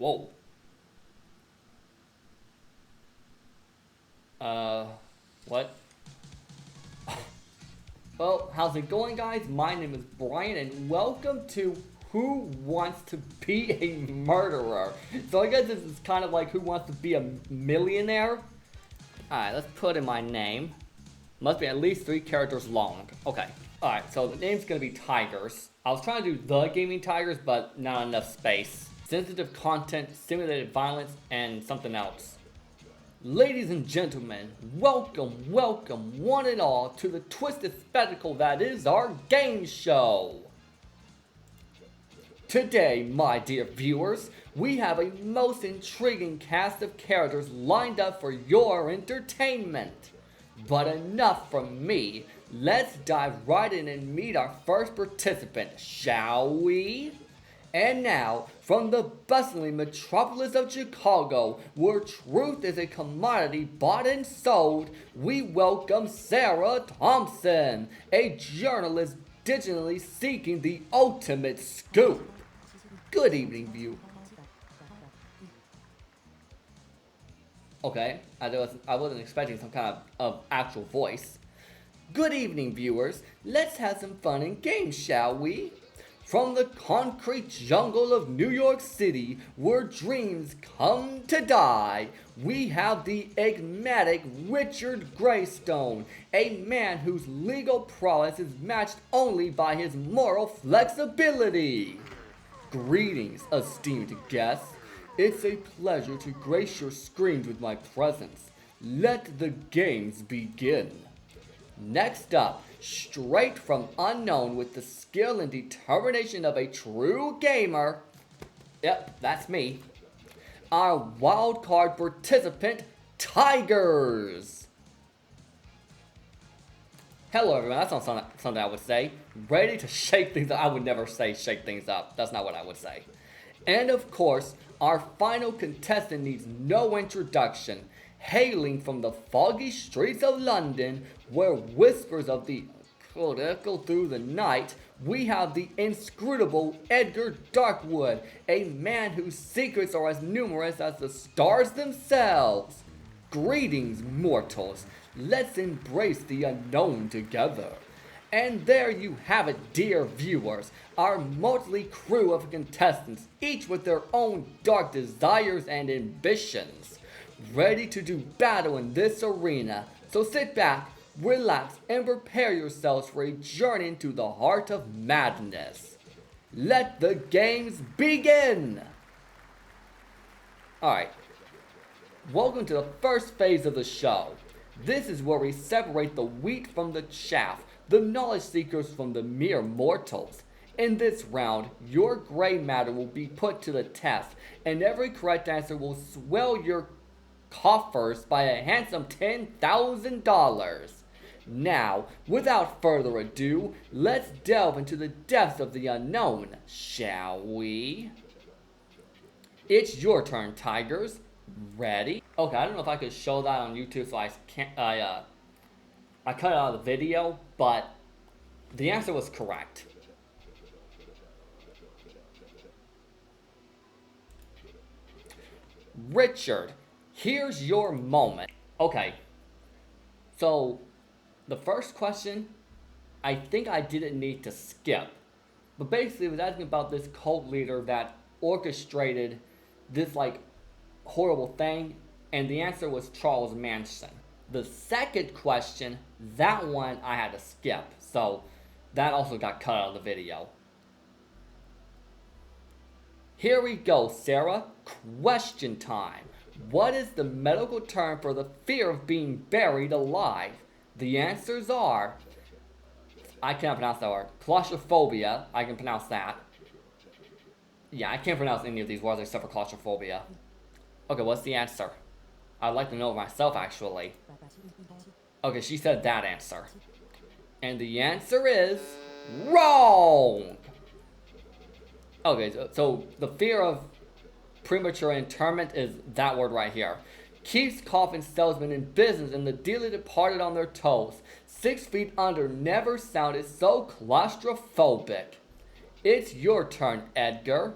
Whoa. What? Well, how's it going, guys? My name is Brian, and welcome to Who Wants to Be a Murderer? So I guess this is kind of like Who Wants to Be a Millionaire? Alright, let's put in my name. Must be at least 3 characters long. Okay. Alright, so the name's gonna be Tigers. I was trying to do The Gaming Tigers, but not enough space. Sensitive content, simulated violence, and something else. Ladies and gentlemen, welcome, one and all, to the twisted spectacle that is our game show. Today, my dear viewers, we have a most intriguing cast of characters lined up for your entertainment. But enough from me, let's dive right in and meet our first participant, shall we? And now, from the bustling metropolis of Chicago, where truth is a commodity bought and sold, we welcome Sarah Thompson, a journalist digitally seeking the ultimate scoop. Good evening, view. Okay, I wasn't expecting some kind of actual voice. Good evening, viewers. Let's have some fun and games, shall we? From the concrete jungle of New York City, where dreams come to die, we have the enigmatic Richard Greystone, a man whose legal prowess is matched only by his moral flexibility. Greetings, esteemed guests. It's a pleasure to grace your screens with my presence. Let the games begin. Next up, straight from unknown with the skill and determination of a true gamer. Yep, that's me. Our wildcard participant, Tigers. Hello everyone, that's not something I would say. Ready to shake things up. I would never say shake things up. That's not what I would say. And of course, our final contestant needs no introduction. Hailing from the foggy streets of London, where whispers of the could echo through the night, we have the inscrutable Edgar Darkwood, a man whose secrets are as numerous as the stars themselves. Greetings, mortals. Let's embrace the unknown together. And there you have it, dear viewers, our motley crew of contestants, each with their own dark desires and ambitions, ready to do battle in this arena. So sit back, relax, and prepare yourselves for a journey into the heart of madness. Let the games begin! Alright, welcome to the first phase of the show. This is where we separate the wheat from the chaff, the knowledge seekers from the mere mortals. In this round, your gray matter will be put to the test, and every correct answer will swell your coffers by a handsome $10,000. Now, without further ado, let's delve into the depths of the unknown, shall we? It's your turn, Tigers. Ready? Okay, I don't know if I could show that on YouTube, so I cut it out of the video, but the answer was correct. Richard, here's your moment. Okay, so the first question, I think I didn't need to skip. But basically, it was asking about this cult leader that orchestrated this, horrible thing. And the answer was Charles Manson. The second question, that one I had to skip. So that also got cut out of the video. Here we go, Sarah. Question time. What is the medical term for the fear of being buried alive? The answers are, I cannot pronounce that word, claustrophobia, I can pronounce that. Yeah, I can't pronounce any of these words except for claustrophobia. Okay, what's the answer? I'd like to know myself, actually. Okay, she said that answer. And the answer is wrong! Okay, so the fear of premature interment is that word right here. Keeps coffin salesmen in business and the dearly departed on their toes. 6 feet under never sounded so claustrophobic. It's your turn, Edgar.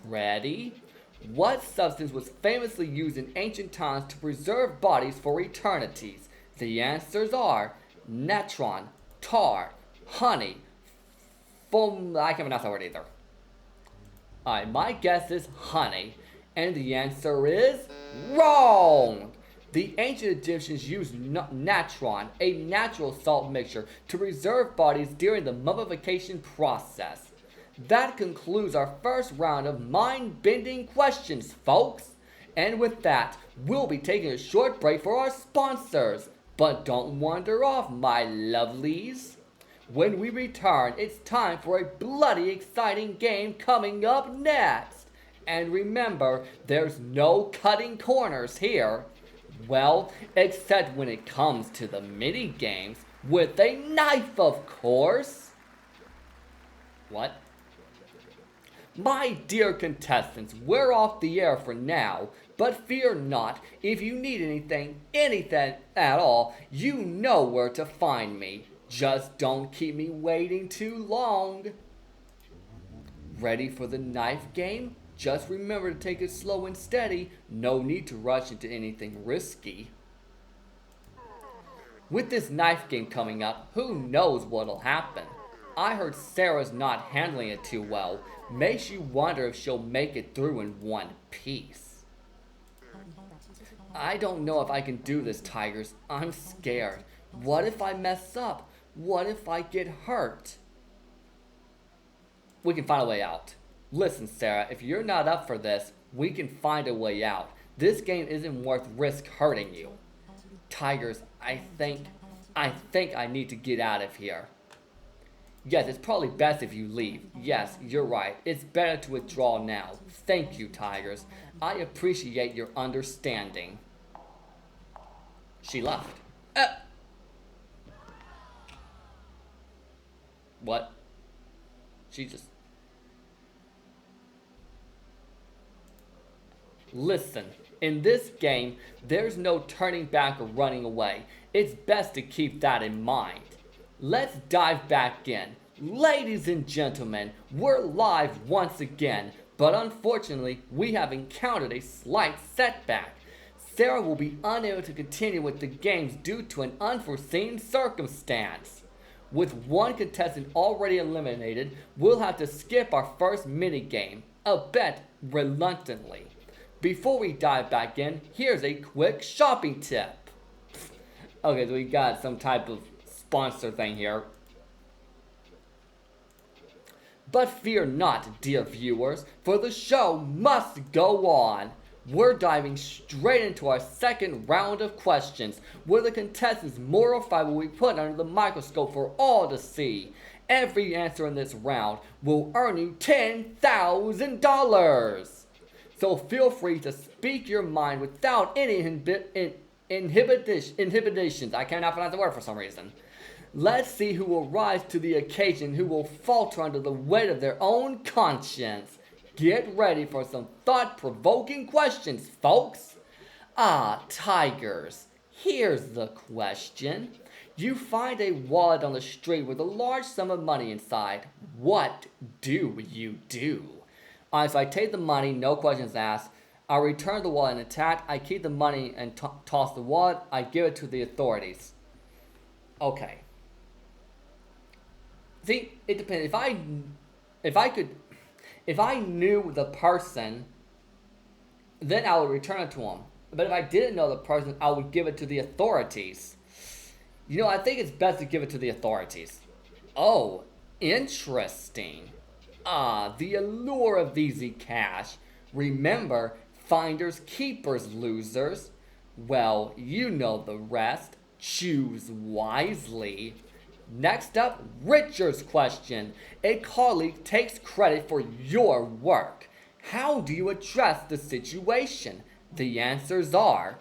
Ready? What substance was famously used in ancient times to preserve bodies for eternities? The answers are natron, tar, honey, I can't pronounce that word either. Alright, my guess is honey, and the answer is wrong! The ancient Egyptians used natron, a natural salt mixture, to preserve bodies during the mummification process. That concludes our first round of mind-bending questions, folks. And with that, we'll be taking a short break for our sponsors. But don't wander off, my lovelies. When we return, it's time for a bloody exciting game coming up next. And remember, there's no cutting corners here. Well, except when it comes to the mini games with a knife, of course. What? My dear contestants, we're off the air for now, but fear not, if you need anything at all, you know where to find me. Just don't keep me waiting too long. Ready for the knife game? Just remember to take it slow and steady. No need to rush into anything risky. With this knife game coming up, who knows what'll happen? I heard Sarah's not handling it too well. Makes you wonder if she'll make it through in one piece. I don't know if I can do this, Tigers. I'm scared. What if I mess up? What if I get hurt? We can find a way out. Listen, Sarah, if you're not up for this, we can find a way out. This game isn't worth risk hurting you. Tigers, I think I need to get out of here. Yes, it's probably best if you leave. Yes, you're right. It's better to withdraw now. Thank you, Tigers. I appreciate your understanding. She left. What? She just... Listen, in this game, there's no turning back or running away. It's best to keep that in mind. Let's dive back in. Ladies and gentlemen, we're live once again, but unfortunately, we have encountered a slight setback. Sarah will be unable to continue with the games due to an unforeseen circumstance. With one contestant already eliminated, we'll have to skip our first minigame, a bit reluctantly. Before we dive back in, here's a quick shopping tip. Okay, so we got some type of sponsor thing here. But fear not, dear viewers, for the show must go on. We're diving straight into our second round of questions, where the contestants' moral fiber will be put under the microscope for all to see. Every answer in this round will earn you $10,000. So feel free to speak your mind without any inhibitions. I cannot pronounce the word for some reason. Let's see who will rise to the occasion, who will falter under the weight of their own conscience. Get ready for some thought-provoking questions, folks. Tigers, here's the question. You find a wallet on the street with a large sum of money inside. What do you do? Alright, so I take the money, no questions asked. I return the wallet intact. I keep the money and toss the wallet. I give it to the authorities. Okay. See, it depends. If I knew the person, then I would return it to him. But if I didn't know the person, I would give it to the authorities. You know, I think it's best to give it to the authorities. Oh, interesting. The allure of easy cash. Remember, finders keepers, losers. Well, you know the rest. Choose wisely. Next up, Richard's question. A colleague takes credit for your work. How do you address the situation? The answers are: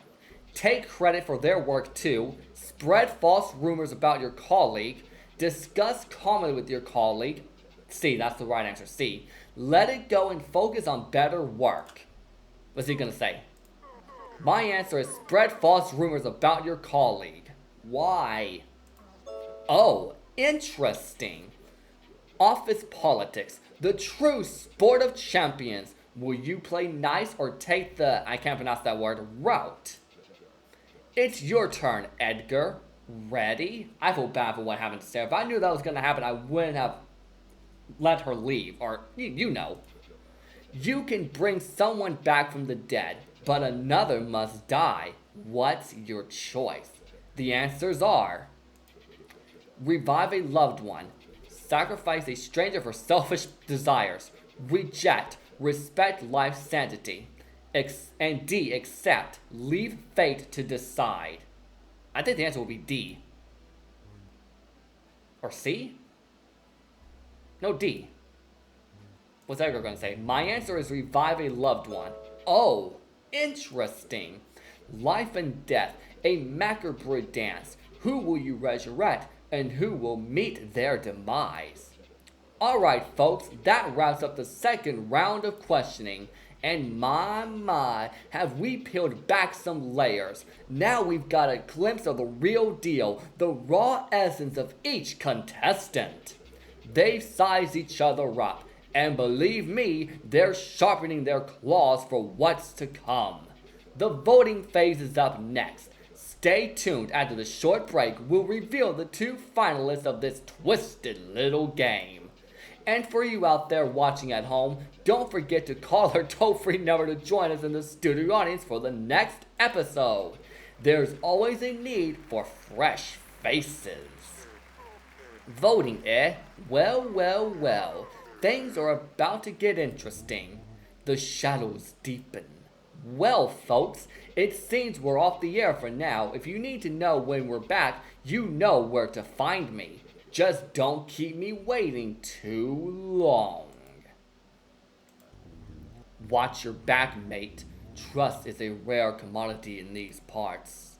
take credit for their work too, spread false rumors about your colleague, discuss calmly with your colleague. C, that's the right answer, C. Let it go and focus on better work. What's he gonna say? My answer is spread false rumors about your colleague. Why? Oh, interesting. Office politics, the true sport of champions. Will you play nice or take the, I can't pronounce that word, route? It's your turn, Edgar. Ready? I feel bad for what happened to Sarah. If I knew that was going to happen, I wouldn't have let her leave. Or, you know. You can bring someone back from the dead, but another must die. What's your choice? The answers are: revive a loved one, sacrifice a stranger for selfish desires, reject, respect life's sanctity, and D, accept, leave fate to decide. I think the answer will be D. Or C? No, D. What's Edgar going to say? My answer is revive a loved one. Oh, interesting. Life and death, a macabre dance. Who will you resurrect and who will meet their demise? Alright folks, that wraps up the second round of questioning. And my, have we peeled back some layers. Now we've got a glimpse of the real deal, the raw essence of each contestant. They've sized each other up, and believe me, they're sharpening their claws for what's to come. The voting phase is up next. Stay tuned. After the short break, we'll reveal the two finalists of this twisted little game. And for you out there watching at home, don't forget to call our toll-free number to join us in the studio audience for the next episode. There's always a need for fresh faces. Voting, eh? Well. Things are about to get interesting. The shadows deepen. Well, folks, it seems we're off the air for now. If you need to know when we're back, you know where to find me. Just don't keep me waiting too long. Watch your back, mate. Trust is a rare commodity in these parts.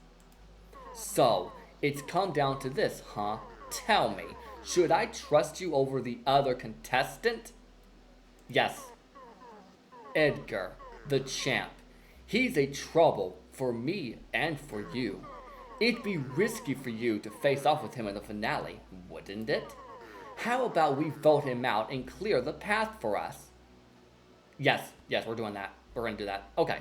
So, it's come down to this, huh? Tell me, should I trust you over the other contestant? Yes. Edgar, the champ. He's a trouble for me and for you. It'd be risky for you to face off with him in the finale, wouldn't it? How about we vote him out and clear the path for us? Yes, we're doing that. We're gonna do that. Okay.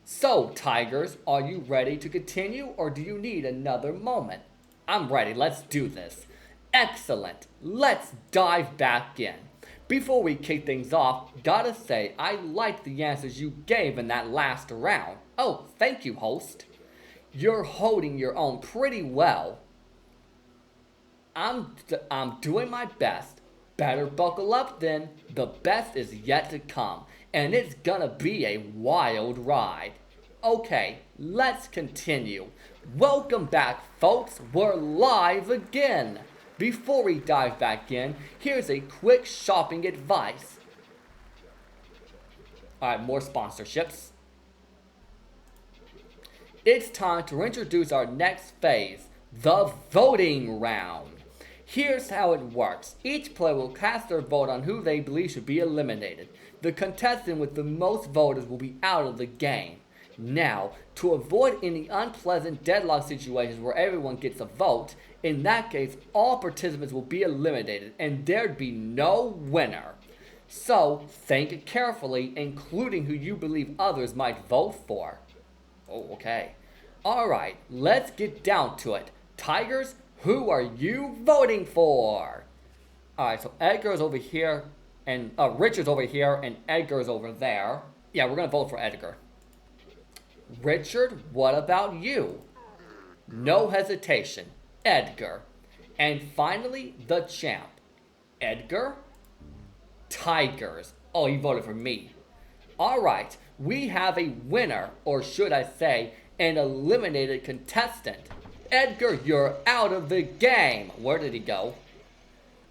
So, Tigers, are you ready to continue or do you need another moment? I'm ready. Let's do this. Excellent. Let's dive back in. Before we kick things off, gotta say, I liked the answers you gave in that last round. Oh, thank you, host. You're holding your own pretty well. I'm doing my best. Better buckle up then. The best is yet to come, and it's gonna be a wild ride. Okay, let's continue. Welcome back, folks. We're live again. Before we dive back in, here's a quick shopping advice. Alright, more sponsorships. It's time to introduce our next phase, the voting round. Here's how it works. Each player will cast their vote on who they believe should be eliminated. The contestant with the most voters will be out of the game. Now, to avoid any unpleasant deadlock situations where everyone gets a vote, in that case, all participants will be eliminated and there'd be no winner. So, think carefully, including who you believe others might vote for. Oh, okay. Alright, let's get down to it. Tigers, who are you voting for? Alright, so Edgar's over here, and Richard's over here, and Edgar's over there. Yeah, we're gonna vote for Edgar. Richard, what about you? No hesitation, Edgar. And finally, the champ. Edgar? Tigers. Oh, he voted for me. Alright, we have a winner, or should I say, an eliminated contestant. Edgar, you're out of the game. Where did he go?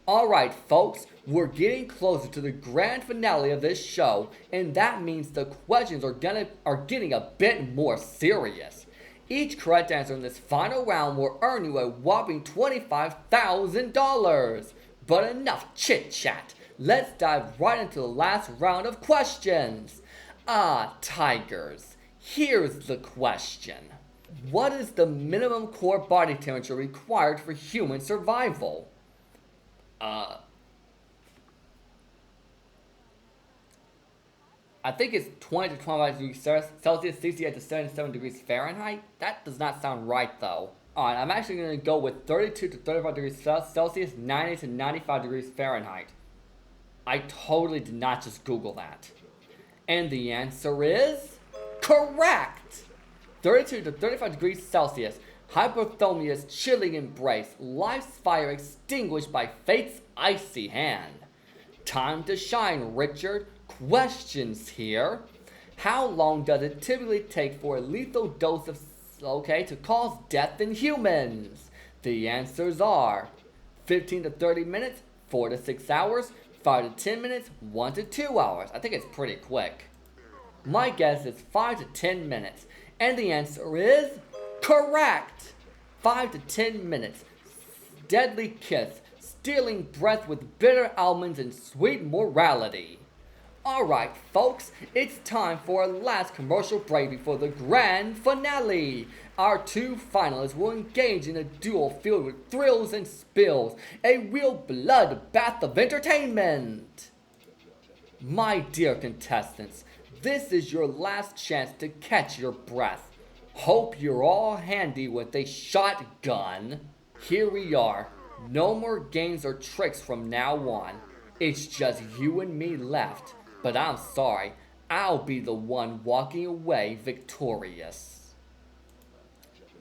Alright, folks, we're getting closer to the grand finale of this show, and that means the questions are getting a bit more serious. Each correct answer in this final round will earn you a whopping $25,000. But enough chit-chat. Let's dive right into the last round of questions. Tigers, here's the question. What is the minimum core body temperature required for human survival? I think it's 20 to 25 degrees Celsius, 68 to 77 degrees Fahrenheit. That does not sound right though. Alright, I'm actually going to go with 32 to 35 degrees Celsius, 90 to 95 degrees Fahrenheit. I totally did not just Google that. And the answer is correct! 32 to 35 degrees Celsius, Hypothermia's chilling embrace, life's fire extinguished by fate's icy hand. Time to shine, Richard. Questions here. How long does it typically take for a lethal dose of to cause death in humans? The answers are 15 to 30 minutes, 4 to 6 hours, 5 to 10 minutes, 1 to 2 hours. I think it's pretty quick. My guess is 5 to 10 minutes. And the answer is correct! 5 to 10 minutes. Deadly kiss, stealing breath with bitter almonds and sweet morality. Alright folks, it's time for our last commercial break before the grand finale. Our two finalists will engage in a duel filled with thrills and spills, a real bloodbath of entertainment. My dear contestants, this is your last chance to catch your breath. Hope you're all handy with a shotgun. Here we are. No more games or tricks from now on. It's just you and me left. But I'm sorry, I'll be the one walking away victorious.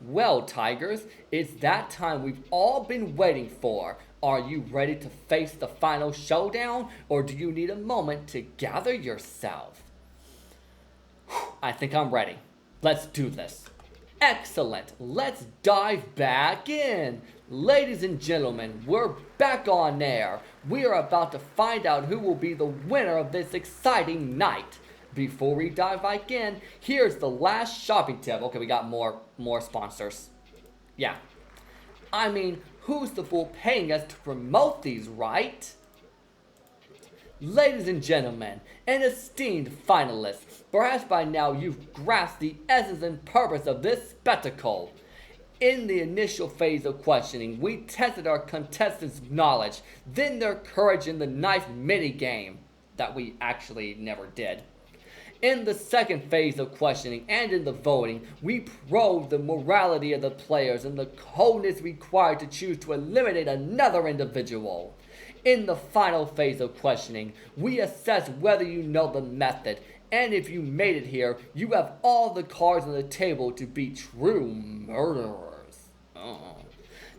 Well, Tigers, it's that time we've all been waiting for. Are you ready to face the final showdown, or do you need a moment to gather yourself? I think I'm ready. Let's do this. Excellent. Let's dive back in. Ladies and gentlemen, we're back on air. We are about to find out who will be the winner of this exciting night. Before we dive back in, here's the last shopping tip. Okay, we got more sponsors. Yeah. I mean, who's the fool paying us to promote these, right? Ladies and gentlemen, and esteemed finalists, perhaps by now you've grasped the essence and purpose of this spectacle. In the initial phase of questioning, we tested our contestants' knowledge, then their courage in the knife minigame, that we actually never did. In the second phase of questioning and in the voting, we probed the morality of the players and the coldness required to choose to eliminate another individual. In the final phase of questioning, we assess whether you know the method, and if you made it here, you have all the cards on the table to be true murderers.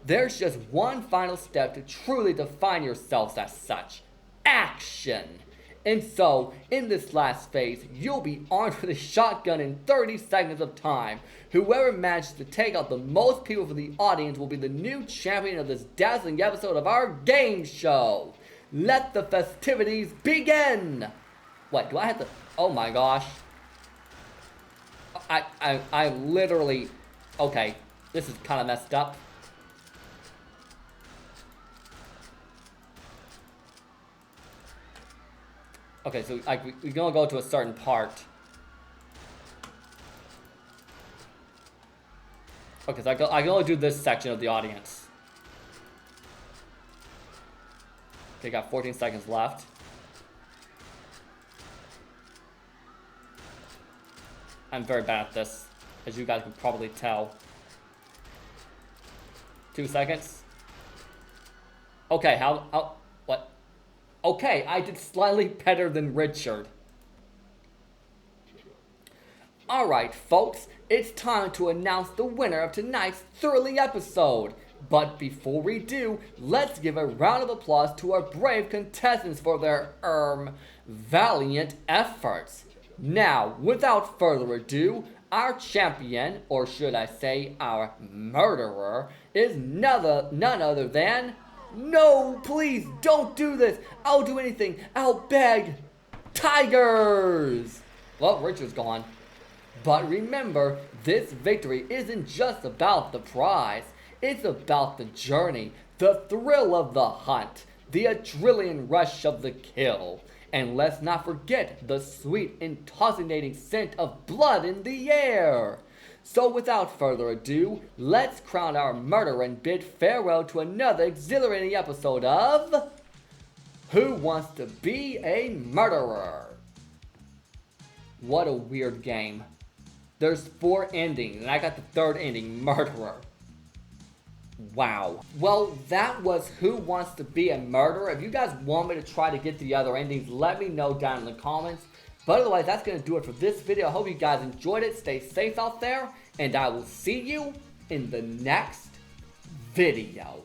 There's just one final step to truly define yourselves as such. Action! And so, in this last phase, you'll be armed with a shotgun in 30 seconds of time. Whoever manages to take out the most people from the audience will be the new champion of this dazzling episode of our game show. Let the festivities begin! What, do I have to... Oh my gosh. I literally... Okay, this is kind of messed up. Okay, so we're gonna go to a certain part. Okay, so I can only do this section of the audience. Okay, got 14 seconds left. I'm very bad at this, as you guys can probably tell. 2 seconds. Okay, what? Okay, I did slightly better than Richard. Alright, folks, it's time to announce the winner of tonight's thrilling episode. But before we do, let's give a round of applause to our brave contestants for their, valiant efforts. Now, without further ado, our champion, or should I say our murderer, is none other than... No, please, don't do this. I'll do anything. I'll beg. Tigers! Well, Richard's gone. But remember, this victory isn't just about the prize. It's about the journey, the thrill of the hunt, the adrenaline rush of the kill. And let's not forget the sweet, intoxicating scent of blood in the air. So without further ado, let's crown our murderer and bid farewell to another exhilarating episode of Who Wants to Be a Murderer? What a weird game. There's 4 endings, and I got the 3rd ending, Murderer. Wow. Well, that was Who Wants to Be a Murderer. If you guys want me to try to get the other endings, let me know down in the comments. But otherwise, that's going to do it for this video. I hope you guys enjoyed it. Stay safe out there, and I will see you in the next video.